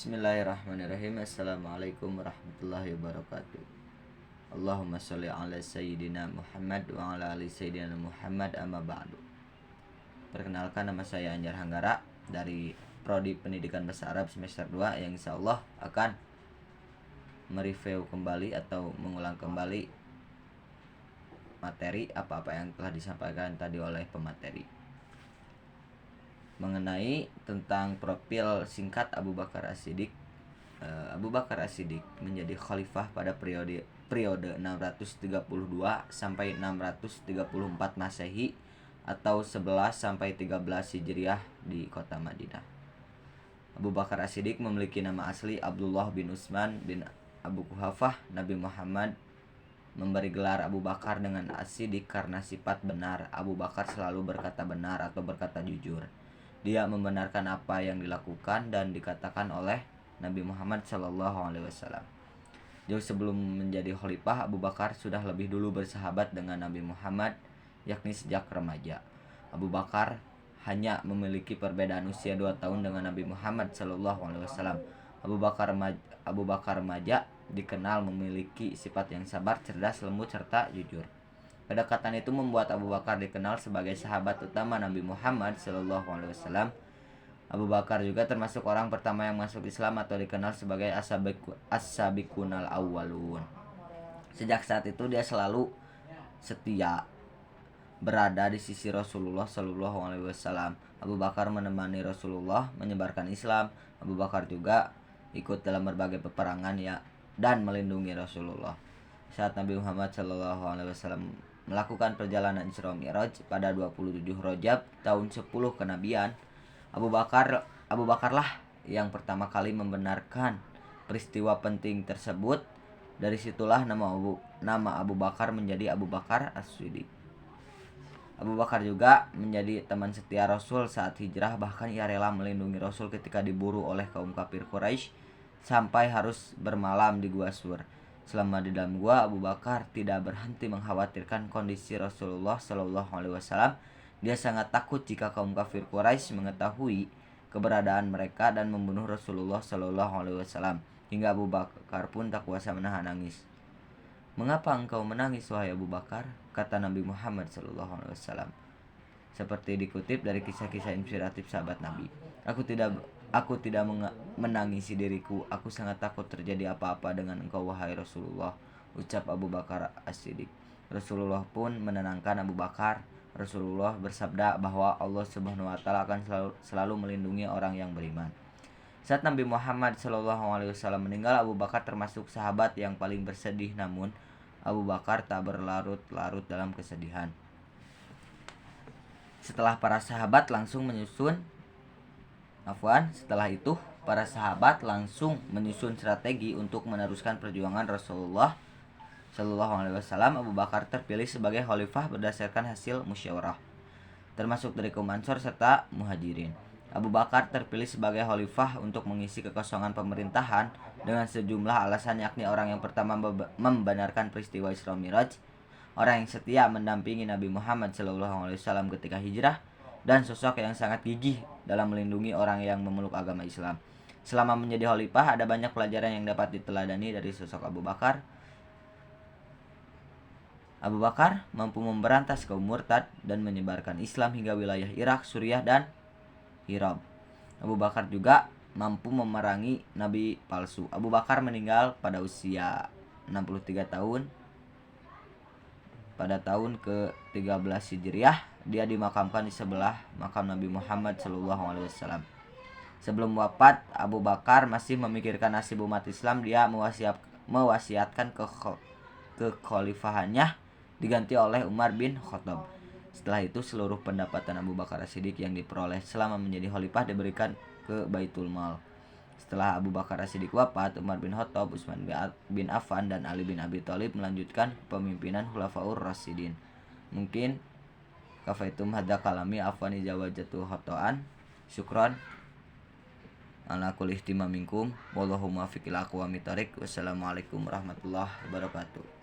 Bismillahirrahmanirrahim. Assalamualaikum warahmatullahi wabarakatuh. Allahumma sholli ala sayyidina Muhammad wa ala ali sayyidina Muhammad, amma ba'du. Perkenalkan, nama saya Anjar Hanggara dari Prodi Pendidikan Bahasa Arab semester 2 yang insyaallah akan mereview kembali atau mengulang kembali materi apa-apa yang telah disampaikan tadi oleh pemateri mengenai tentang profil singkat Abu Bakar As-Siddiq. Abu Bakar As-Siddiq menjadi khalifah pada periode 632 sampai 634 Masehi atau 11 sampai 13 Hijriah di kota Madinah. Abu Bakar As-Siddiq memiliki nama asli Abdullah bin Utsman bin Abu Quhafah. Nabi Muhammad memberi gelar Abu Bakar dengan As-Siddiq karena sifat benar. Abu Bakar selalu berkata benar atau berkata jujur. Dia membenarkan apa yang dilakukan dan dikatakan oleh Nabi Muhammad SAW. Jauh sebelum menjadi khalifah, Abu Bakar sudah lebih dulu bersahabat dengan Nabi Muhammad, yakni sejak remaja. Abu Bakar hanya memiliki perbedaan usia 2 tahun dengan Nabi Muhammad SAW. Abu Bakar remaja dikenal memiliki sifat yang sabar, cerdas, lembut, serta jujur. Kedekatan itu membuat Abu Bakar dikenal sebagai sahabat utama Nabi Muhammad SAW. Abu Bakar juga termasuk orang pertama yang masuk Islam atau dikenal sebagai as-sabiqunal awwalun. Sejak saat itu dia selalu setia berada di sisi Rasulullah SAW. Abu Bakar menemani Rasulullah menyebarkan Islam. Abu Bakar juga ikut dalam berbagai peperangan dan melindungi Rasulullah. Saat Nabi Muhammad SAW melakukan perjalanan Isra Mi'raj pada 27 Rajab tahun 10 kenabian, Abu Bakarlah yang pertama kali membenarkan peristiwa penting tersebut. Dari situlah nama Abu Bakar menjadi Abu Bakar As-Siddiq. Abu Bakar juga menjadi teman setia Rasul saat hijrah, bahkan ia rela melindungi Rasul ketika diburu oleh kaum kafir Quraisy sampai harus bermalam di Gua Sur. Selama di dalam gua, Abu Bakar tidak berhenti mengkhawatirkan kondisi Rasulullah SAW. Dia sangat takut jika kaum kafir Quraisy mengetahui keberadaan mereka dan membunuh Rasulullah SAW. Hingga Abu Bakar pun tak kuasa menahan nangis. "Mengapa engkau menangis, wahai Abu Bakar?" kata Nabi Muhammad SAW. Seperti dikutip dari kisah-kisah inspiratif sahabat Nabi. Aku tidak menangisi diriku. Aku sangat takut terjadi apa-apa dengan engkau, wahai Rasulullah, ucap Abu Bakar As-Siddiq. Rasulullah pun menenangkan Abu Bakar. Rasulullah bersabda bahwa Allah Subhanahu wa taala akan selalu melindungi orang yang beriman. Saat Nabi Muhammad SAW meninggal, Abu Bakar termasuk sahabat yang paling bersedih, namun Abu Bakar tak berlarut-larut dalam kesedihan. Setelah itu, para sahabat langsung menyusun strategi untuk meneruskan perjuangan Rasulullah SAW. Abu Bakar terpilih sebagai khalifah berdasarkan hasil musyawarah, termasuk dari kaum Ansor serta Muhajirin. Abu Bakar terpilih sebagai khalifah untuk mengisi kekosongan pemerintahan dengan sejumlah alasan, yakni orang yang pertama membenarkan peristiwa Isra Mi'raj, orang yang setia mendampingi Nabi Muhammad SAW ketika hijrah, dan sosok yang sangat gigih dalam melindungi orang yang memeluk agama Islam. Selama menjadi khalifah, ada banyak pelajaran yang dapat diteladani dari sosok Abu Bakar. Abu Bakar mampu memberantas kaum murtad dan menyebarkan Islam hingga wilayah Irak, Suriah, dan Iraq. Abu Bakar juga mampu memerangi nabi palsu. Abu Bakar meninggal pada usia 63 tahun pada tahun ke-13 Hijriah. Dia dimakamkan di sebelah makam Nabi Muhammad SAW. Sebelum wafat, Abu Bakar masih memikirkan nasib umat Islam. Dia mewasiatkan kekhalifahannya diganti oleh Umar bin Khattab. Setelah itu, seluruh pendapatan Abu Bakar As-Siddiq yang diperoleh selama menjadi khalifah diberikan ke Baitul Mal. Setelah Abu Bakar As-Siddiq wafat, Umar bin Khattab, Utsman bin Affan, dan Ali bin Abi Thalib melanjutkan kepemimpinan Khulafaur Rasyidin. Mungkin kafaitum hadza kalami afwani jawajatu khotoan. Syukron ala kulli ihtimam minkum. Wallahu muwaffiq ila aqwamit thoriq. Wassalamualaikum warahmatullahi wabarakatuh.